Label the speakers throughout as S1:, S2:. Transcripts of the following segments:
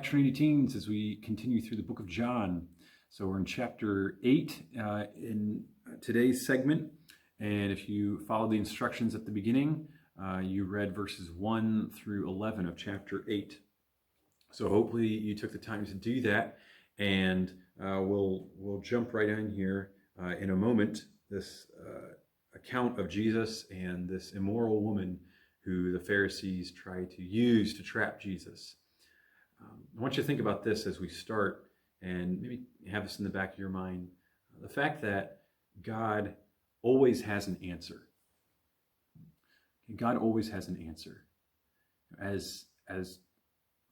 S1: Trinity Teens as we continue through the book of John. So we're in chapter 8 in today's segment. And if you follow the instructions at the beginning, you read verses 1 through 11 of chapter 8. So hopefully you took the time to do that. And we'll jump right in here in a moment. This account of Jesus and this immoral woman who the Pharisees try to use to trap Jesus. I want you to think about this as we start, and maybe have this in the back of your mind. The fact that God always has an answer. God always has an answer. As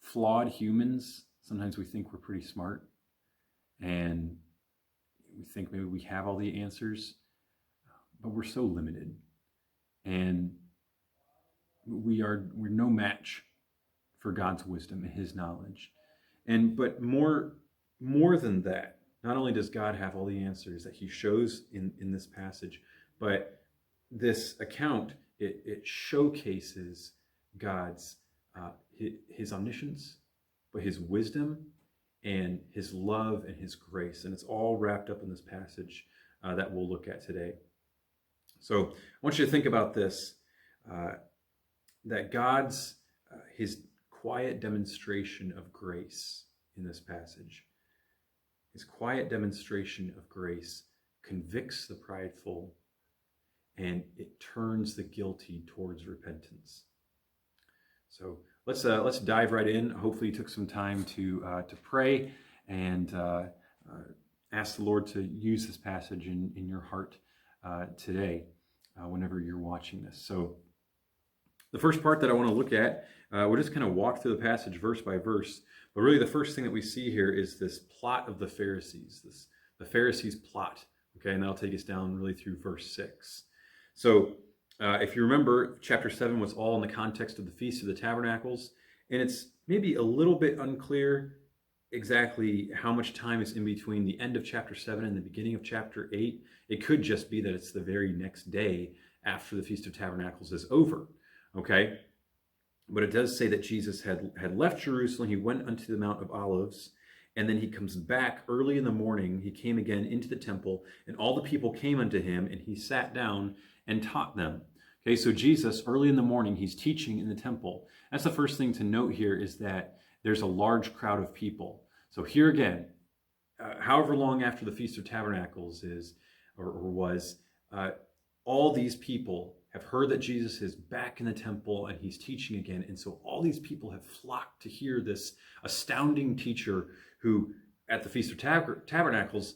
S1: flawed humans, sometimes we think we're pretty smart, and we think maybe we have all the answers, but we're so limited, and we're no match for God's wisdom and his knowledge. But more than that, not only does God have all the answers that he shows in this passage, but this account, it showcases God's his omniscience, but his wisdom and his love and his grace. And it's all wrapped up in this passage that we'll look at today. So I want you to think about this, that God's, his quiet demonstration of grace in this passage, his quiet demonstration of grace convicts the prideful, and it turns the guilty towards repentance. So let's dive right in. Hopefully you took some time to pray and ask the Lord to use this passage in your heart today, whenever you're watching this. So the first part that I want to look at, we'll just kind of walk through the passage verse by verse. But really the first thing that we see here is this plot of the Pharisees, the Pharisees' plot. Okay, and that'll take us down really through verse 6. So if you remember, chapter 7 was all in the context of the Feast of the Tabernacles. And it's maybe a little bit unclear exactly how much time is in between the end of chapter 7 and the beginning of chapter 8. It could just be that it's the very next day after the Feast of Tabernacles is over. Okay, but it does say that Jesus had left Jerusalem. He went unto the Mount of Olives, and then he comes back early in the morning. He came again into the temple, and all the people came unto him, and he sat down and taught them. Okay, so Jesus, early in the morning, he's teaching in the temple. That's the first thing to note here, is that there's a large crowd of people. So here again, however long after the Feast of Tabernacles is or was, all these people have heard that Jesus is back in the temple and he's teaching again. And so all these people have flocked to hear this astounding teacher who at the Feast of Tabernacles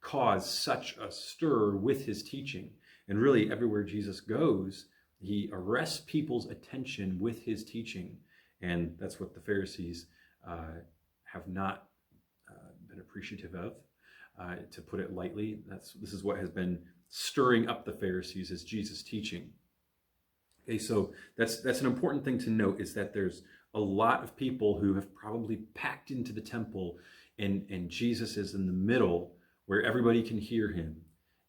S1: caused such a stir with his teaching. And really everywhere Jesus goes, he arrests people's attention with his teaching. And that's what the Pharisees have not been appreciative of, to put it lightly. This is what has been stirring up the Pharisees, is Jesus' teaching. Okay, so that's an important thing to note, is that there's a lot of people who have probably packed into the temple, and Jesus is in the middle where everybody can hear him,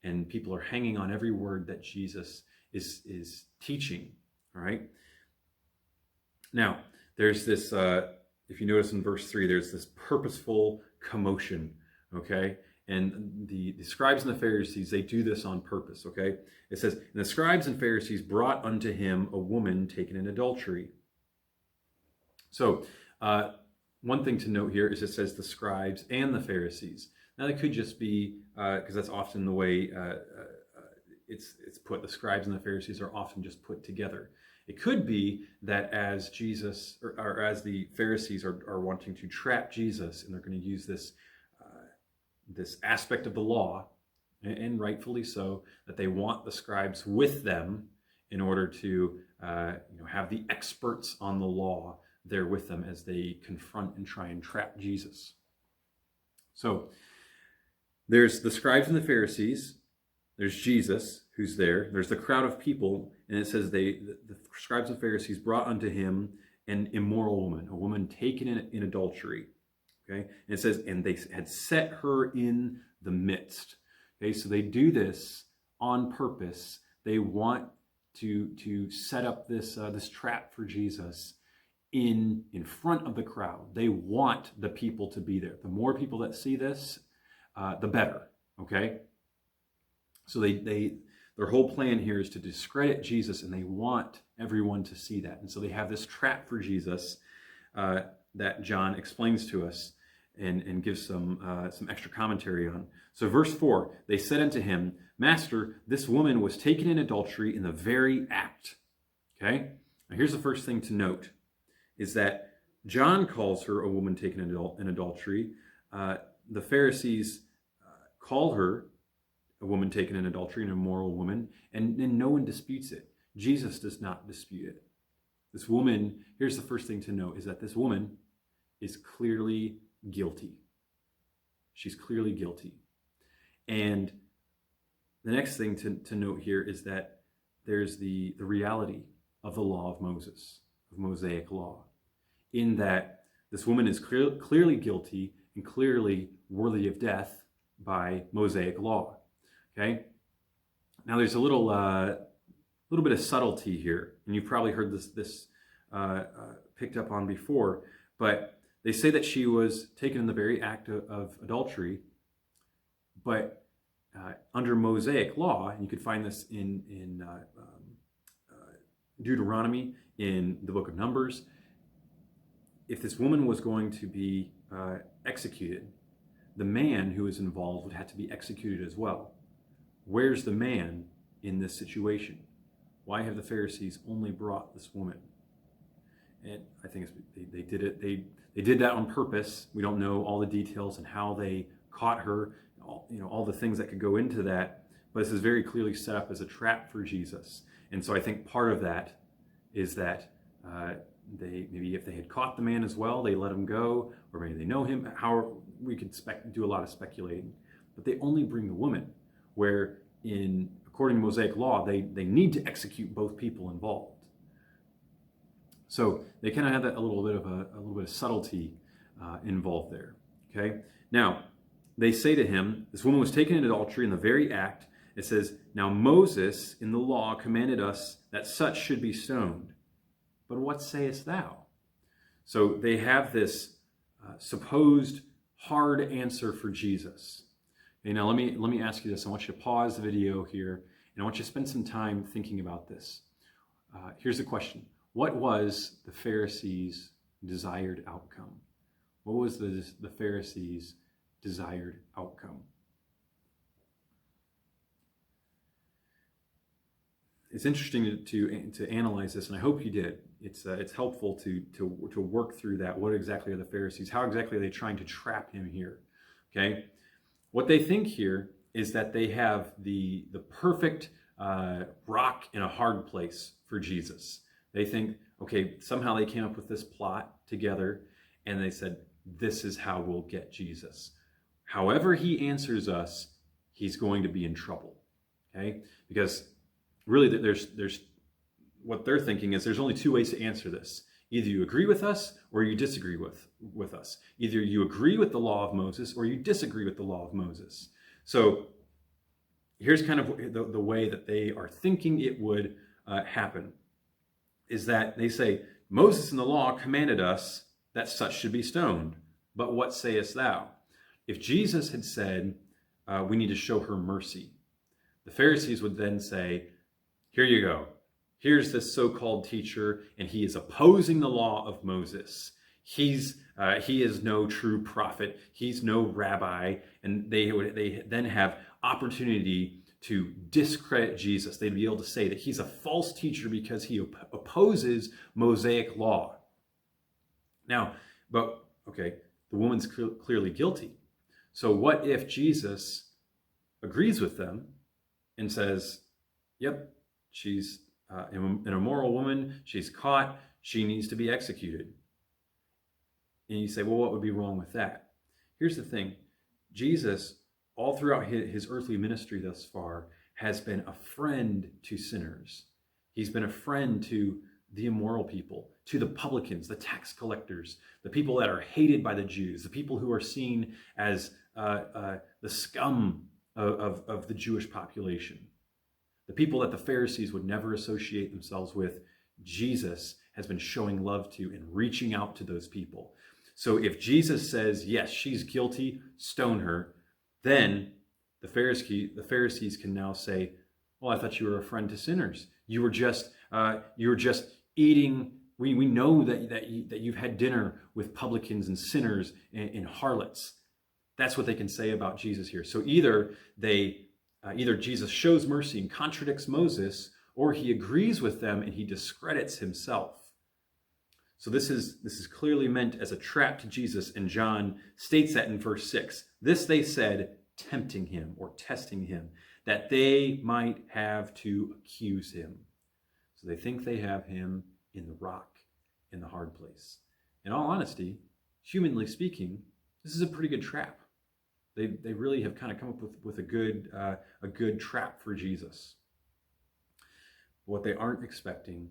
S1: and people are hanging on every word that Jesus is teaching. All right. Now, there's this, if you notice in verse 3, there's this purposeful commotion. Okay. And the scribes and the Pharisees, they do this on purpose, okay? It says, and the scribes and Pharisees brought unto him a woman taken in adultery. So one thing to note here is it says the scribes and the Pharisees. Now that could just be, because that's often the way it's put, the scribes and the Pharisees are often just put together. It could be that as Jesus, or as the Pharisees are wanting to trap Jesus, and they're going to use this aspect of the law, and rightfully so, that they want the scribes with them in order to have the experts on the law there with them as they confront and try and trap Jesus. So there's the scribes and the Pharisees, there's Jesus who's there, there's the crowd of people, and it says the scribes and Pharisees brought unto him an immoral woman, a woman taken in adultery. Okay, and it says, and they had set her in the midst. Okay, so they do this on purpose. They want to set up this trap for Jesus in front of the crowd. They want the people to be there. The more people that see this, the better. Okay? So their whole plan here is to discredit Jesus, and they want everyone to see that. And so they have this trap for Jesus that John explains to us and gives some extra commentary on. So verse 4, they said unto him, Master, this woman was taken in adultery in the very act. Okay? Now here's the first thing to note, is that John calls her a woman taken in adultery. The Pharisees call her a woman taken in adultery, an immoral woman, and no one disputes it. Jesus does not dispute it. This woman, here's the first thing to note, is that this woman is clearly guilty. She's clearly guilty. And the next thing to note here is that there's the reality of the law of Moses, of Mosaic law, in that this woman is clearly guilty and clearly worthy of death by Mosaic law. Okay? Now there's a little bit of subtlety here, and you've probably heard this picked up on before, but they say that she was taken in the very act of adultery, but under Mosaic law, and you could find this in Deuteronomy, in the book of Numbers, if this woman was going to be executed, the man who was involved would have to be executed as well. Where's the man in this situation? Why have the Pharisees only brought this woman? And I think they did it. They did that on purpose. We don't know all the details and how they caught her. All the things that could go into that. But this is very clearly set up as a trap for Jesus. And so I think part of that is that maybe if they had caught the man as well, they let him go, or maybe they know him. How we could do a lot of speculating. But they only bring the woman, where according to Mosaic law, they need to execute both people involved. So they kind of have that a little bit of subtlety involved there. Okay. Now they say to him, this woman was taken in adultery in the very act. It says, now Moses in the law commanded us that such should be stoned. But what sayest thou? So they have this supposed hard answer for Jesus. Okay, now let me ask you this. I want you to pause the video here, and I want you to spend some time thinking about this. Here's the question. What was the Pharisees' desired outcome? What was the Pharisees' desired outcome? It's interesting to analyze this, and I hope you did. It's helpful to work through that. What exactly are the Pharisees? How exactly are they trying to trap him here? Okay, what they think here is that they have the perfect rock in a hard place for Jesus. They think, okay, somehow they came up with this plot together, and they said, this is how we'll get Jesus. However he answers us, he's going to be in trouble. Okay, because really, there's what they're thinking is there's only two ways to answer this. Either you agree with us or you disagree with us. Either you agree with the law of Moses or you disagree with the law of Moses. So here's kind of the way that they are thinking it would happen, is that they say, Moses in the law commanded us that such should be stoned. But what sayest thou? If Jesus had said, we need to show her mercy, the Pharisees would then say, here you go. Here's this so-called teacher, and he is opposing the law of Moses. He is no true prophet. He's no rabbi. And they then have opportunity to discredit Jesus. They'd be able to say that he's a false teacher because he opposes Mosaic law. Now, but okay, the woman's clearly guilty. So what if Jesus agrees with them and says, yep, she's an immoral woman, she's caught, she needs to be executed? And you say, well, what would be wrong with that? Here's the thing. Jesus, all throughout his earthly ministry thus far, has been a friend to sinners. He's been a friend to the immoral people, to the publicans, the tax collectors, the people that are hated by the Jews, the people who are seen as the scum of the Jewish population. The people that the Pharisees would never associate themselves with, Jesus has been showing love to and reaching out to those people. So if Jesus says, yes, she's guilty, stone her, then the Pharisees can now say, well, I thought you were a friend to sinners. You were just eating. We know that you've had dinner with publicans and sinners and harlots. That's what they can say about Jesus here. So either Jesus shows mercy and contradicts Moses, or he agrees with them and he discredits himself. So this is clearly meant as a trap to Jesus, and John states that in verse 6. This they said, tempting him or testing him, that they might have to accuse him. So they think they have him in the rock, in the hard place. In all honesty, humanly speaking, this is a pretty good trap. They really have kind of come up with a good trap for Jesus. What they aren't expecting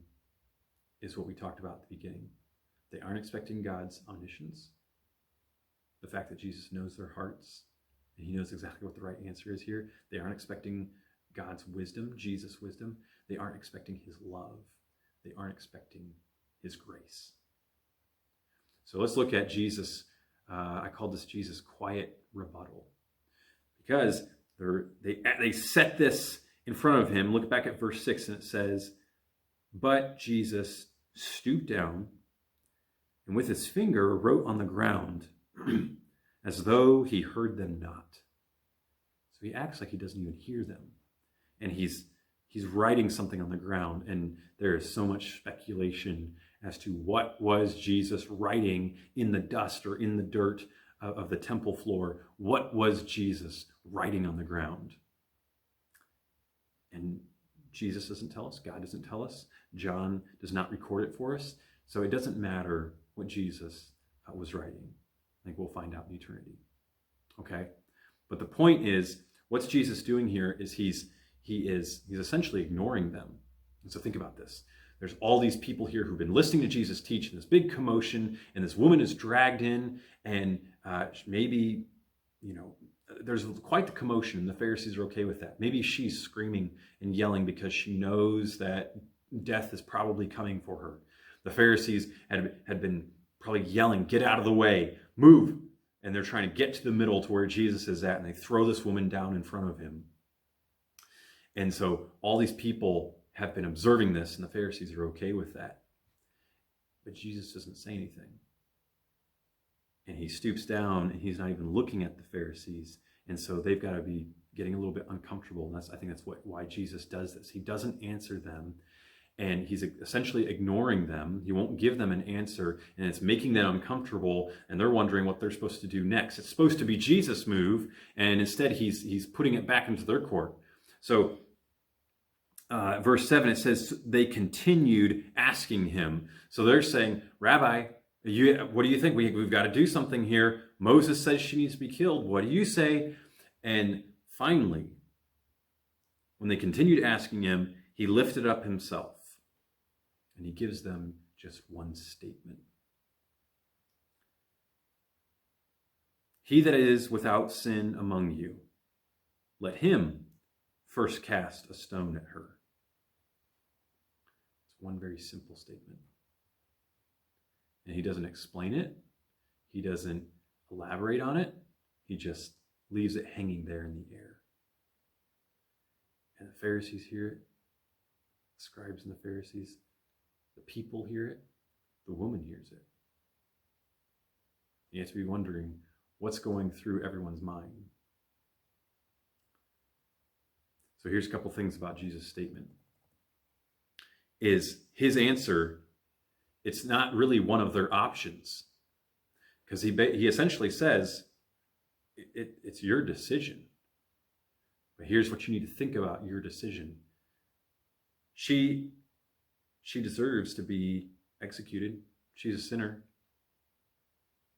S1: is what we talked about at the beginning. They aren't expecting God's omniscience, the fact that Jesus knows their hearts and he knows exactly what the right answer is here. They aren't expecting God's wisdom, Jesus' wisdom. They aren't expecting his love. They aren't expecting his grace. So let's look at Jesus. I called this Jesus' quiet rebuttal, because they set this in front of him. Look back at verse 6, and it says, but Jesus stooped down and with his finger wrote on the ground as though he heard them not. So he acts like he doesn't even hear them. And he's writing something on the ground, and there is so much speculation as to what was Jesus writing in the dust or in the dirt of the temple floor. What was Jesus writing on the ground? And Jesus doesn't tell us. God doesn't tell us. John does not record it for us. So it doesn't matter what Jesus was writing. I think we'll find out in eternity. Okay? But the point is, what's Jesus doing here is he's essentially ignoring them. And so think about this. There's all these people here who've been listening to Jesus teach in this big commotion, and this woman is dragged in, and maybe, there's quite the commotion, and the Pharisees are okay with that. Maybe she's screaming and yelling because she knows that death is probably coming for her. The Pharisees had been probably yelling, get out of the way, move. And they're trying to get to the middle to where Jesus is at, and they throw this woman down in front of him. And so all these people have been observing this, and the Pharisees are okay with that. But Jesus doesn't say anything. And he stoops down, and he's not even looking at the Pharisees. And so they've got to be getting a little bit uncomfortable. And I think that's why Jesus does this. He doesn't answer them, and he's essentially ignoring them. He won't give them an answer, and it's making them uncomfortable, and they're wondering what they're supposed to do next. It's supposed to be Jesus' move, and instead he's putting it back into their court. So verse 7, it says, they continued asking him. So they're saying, Rabbi, what do you think? We've got to do something here. Moses says she needs to be killed. What do you say? And finally, when they continued asking him, he lifted up himself, and he gives them just one statement. He that is without sin among you, let him first cast a stone at her. It's one very simple statement. And he doesn't explain it. He doesn't elaborate on it. He just leaves it hanging there in the air. And the Pharisees hear it. The scribes and the Pharisees. The people hear it. The woman hears it. You have to be wondering what's going through everyone's mind. So here's a couple things about Jesus' statement. Is his answer, it's not really one of their options. Because he essentially says, it's your decision. But here's what you need to think about your decision. She deserves to be executed. She's a sinner.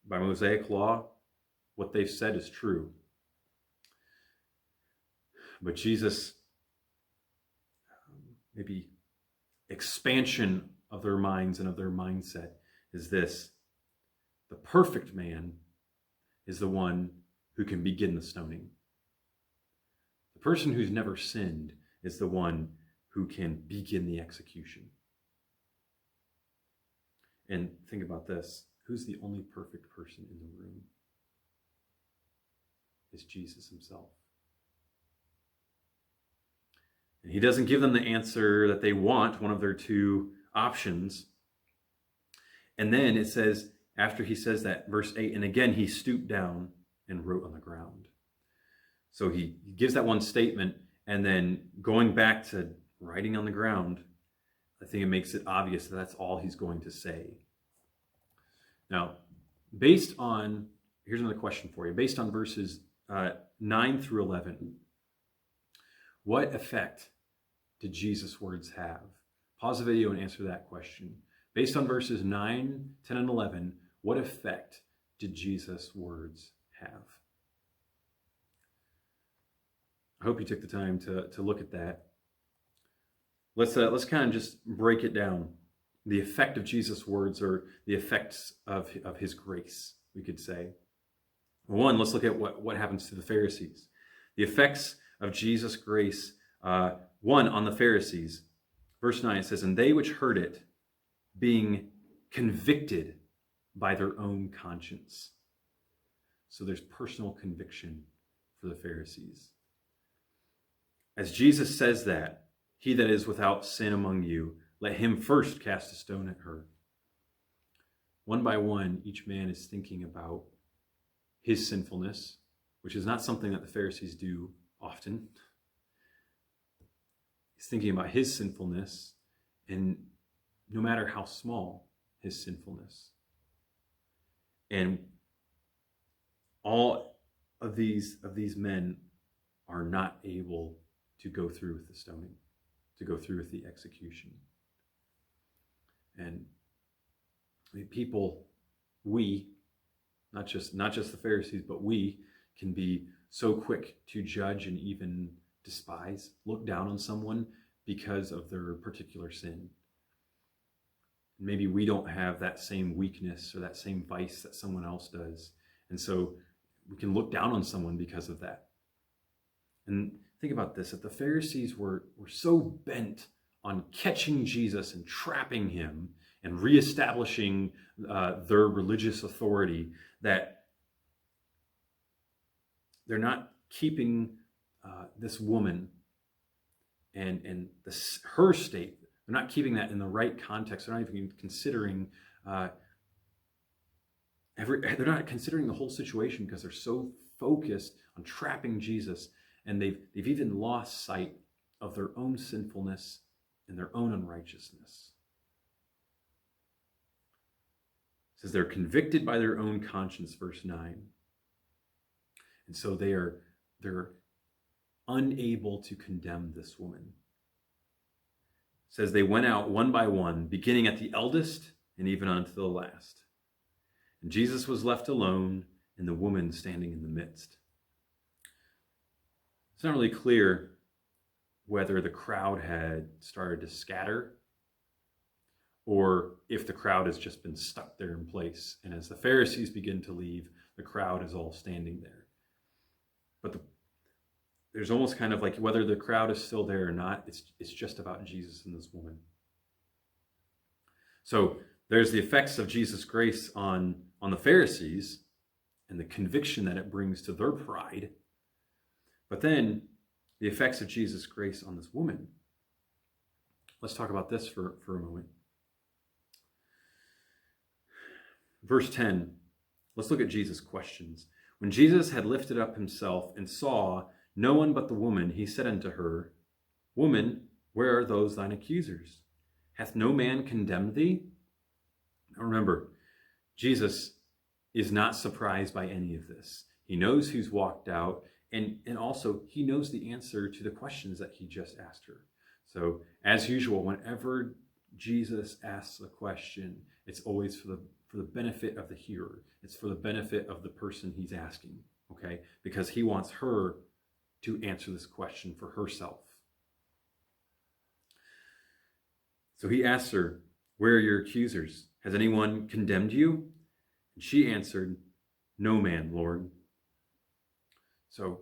S1: By Mosaic law, what they've said is true. But Jesus, maybe expansion of their minds and of their mindset is this. The perfect man is the one who can begin the stoning. The person who's never sinned is the one who can begin the execution. And think about this. Who's the only perfect person in the room? It's Jesus himself. And he doesn't give them the answer that they want, one of their two options. And then it says, after he says that, verse 8, and again he stooped down and wrote on the ground. So he gives that one statement, and then going back to writing on the ground, I think it makes it obvious that that's all he's going to say. Now, here's another question for you. Based on verses 9 through 11, what effect did Jesus' words have? Pause the video and answer that question. Based on verses 9, 10, and 11, what effect did Jesus' words have? I hope you took the time to look at that. Let's kind of just break it down. The effect of Jesus' words, or the effects of his grace, we could say. One, let's look at what happens to the Pharisees. The effects of Jesus' grace, one, on the Pharisees. Verse 9, it says, and they which heard it, being convicted by their own conscience. So there's personal conviction for the Pharisees. As Jesus says that, he that is without sin among you, let him first cast a stone at her. One by one, each man is thinking about his sinfulness, which is not something that the Pharisees do often. He's thinking about his sinfulness, and no matter how small his sinfulness. And all of these men are not able to go through with the stoning, to go through with the execution. And people, we, not just the Pharisees, but we can be so quick to judge and even despise, look down on someone because of their particular sin. Maybe we don't have that same weakness or that same vice that someone else does. And so we can look down on someone because of that. And think about this, that the Pharisees were so bent on catching Jesus and trapping him and reestablishing their religious authority that they're not keeping this woman and her state. They're not keeping that in the right context. They're not even considering. They're not considering the whole situation because they're so focused on trapping Jesus, and they've even lost sight of their own sinfulness and their own unrighteousness. It says they're convicted by their own conscience, verse 9, and so they're unable to condemn this woman. It says they went out one by one, beginning at the eldest and even unto the last. And Jesus was left alone, and the woman standing in the midst. It's not really clear whether the crowd had started to scatter or if the crowd has just been stuck there in place. And as the Pharisees begin to leave, the crowd is all standing there. But there's almost kind of like whether the crowd is still there or not, it's just about Jesus and this woman. So there's the effects of Jesus' grace on the Pharisees and the conviction that it brings to their pride. But then the effects of Jesus' grace on this woman. Let's talk about this for a moment. Verse 10, let's look at Jesus' questions. When Jesus had lifted up himself and saw no one but the woman, he said unto her, Woman, where are those thine accusers? Hath no man condemned thee? Now remember, Jesus is not surprised by any of this. He knows who's walked out, and also he knows the answer to the questions that he just asked her. So as usual, whenever Jesus asks a question, it's always for the benefit of the hearer. It's for the benefit of the person he's asking, okay? Because he wants her to answer this question for herself. So he asks her, Where are your accusers? Has anyone condemned you? And she answered, No man, Lord. So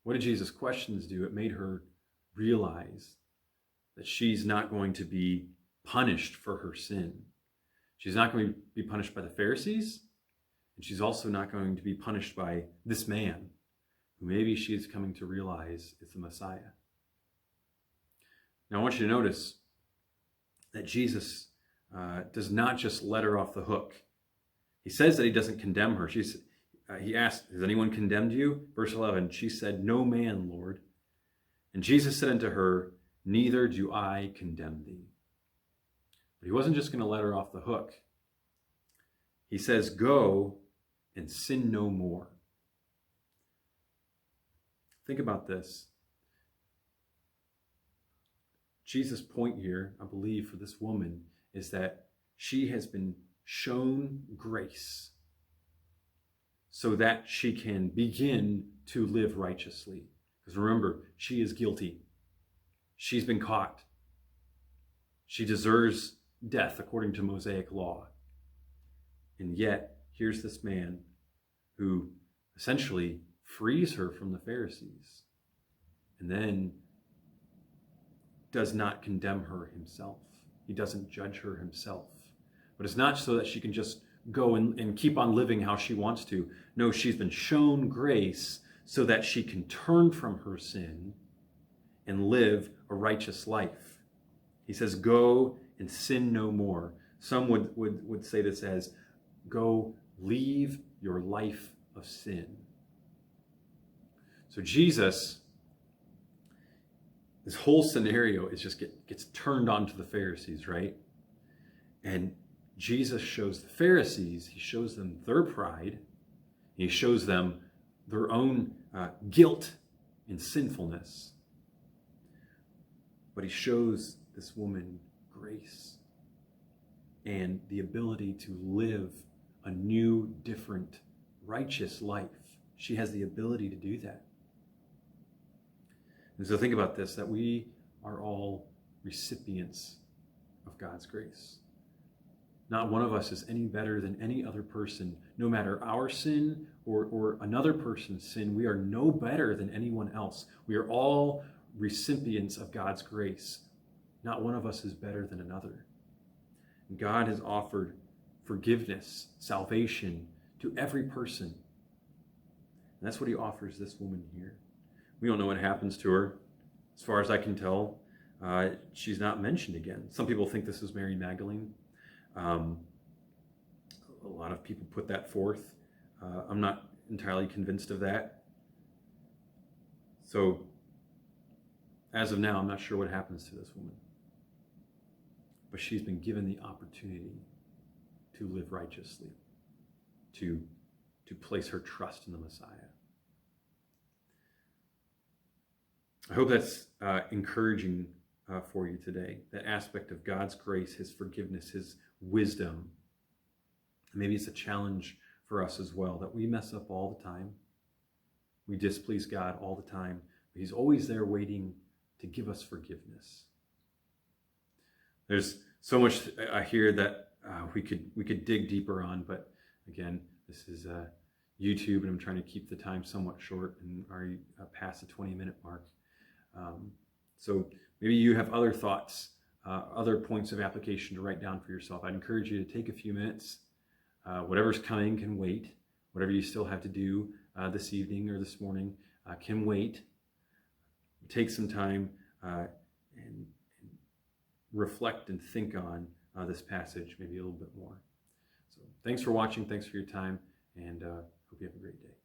S1: what did Jesus' questions do? It made her realize that she's not going to be punished for her sin. She's not going to be punished by the Pharisees, and she's also not going to be punished by this man, who maybe she is coming to realize is the Messiah. Now I want you to notice that Jesus does not just let her off the hook. He says that he doesn't condemn her. He asked, has anyone condemned you? Verse 11, she said, no man, Lord. And Jesus said unto her, neither do I condemn thee. But he wasn't just going to let her off the hook. He says, go and sin no more. Think about this. Jesus' point here, I believe, for this woman is that she has been shown grace so that she can begin to live righteously. Because remember, she is guilty. She's been caught. She deserves death according to Mosaic law. And yet, here's this man who essentially frees her from the Pharisees and then does not condemn her himself. He doesn't judge her himself. But it's not so that she can just go and keep on living how she wants to. No, she's been shown grace so that she can turn from her sin and live a righteous life. He says, go and sin no more. Some would say this as, go leave your life of sin. So Jesus, this whole scenario is just gets turned on to the Pharisees, right? And Jesus shows the Pharisees, he shows them their pride, he shows them their own guilt and sinfulness. But he shows this woman grace and the ability to live a new, different, righteous life. She has the ability to do that. And so think about this, that we are all recipients of God's grace. Not one of us is any better than any other person. No matter our sin or another person's sin, we are no better than anyone else. We are all recipients of God's grace. Not one of us is better than another. And God has offered forgiveness, salvation to every person. And that's what he offers this woman here. We don't know what happens to her. As far as I can tell, she's not mentioned again. Some people think this is Mary Magdalene. A lot of people put that forth. I'm not entirely convinced of that. So, as of now, I'm not sure what happens to this woman. But she's been given the opportunity to live righteously, to place her trust in the Messiah. I hope that's encouraging for you today, that aspect of God's grace, his forgiveness, his wisdom. Maybe it's a challenge for us as well, that we mess up all the time. We displease God all the time. But he's always there waiting to give us forgiveness. There's so much I hear that we could dig deeper on, but again, this is YouTube, and I'm trying to keep the time somewhat short and already past the 20-minute mark. So maybe you have other thoughts, other points of application to write down for yourself. I'd encourage you to take a few minutes. Whatever's coming can wait. Whatever you still have to do this evening or this morning can wait. Take some time and reflect and think on this passage maybe a little bit more. So thanks for watching. Thanks for your time, and hope you have a great day.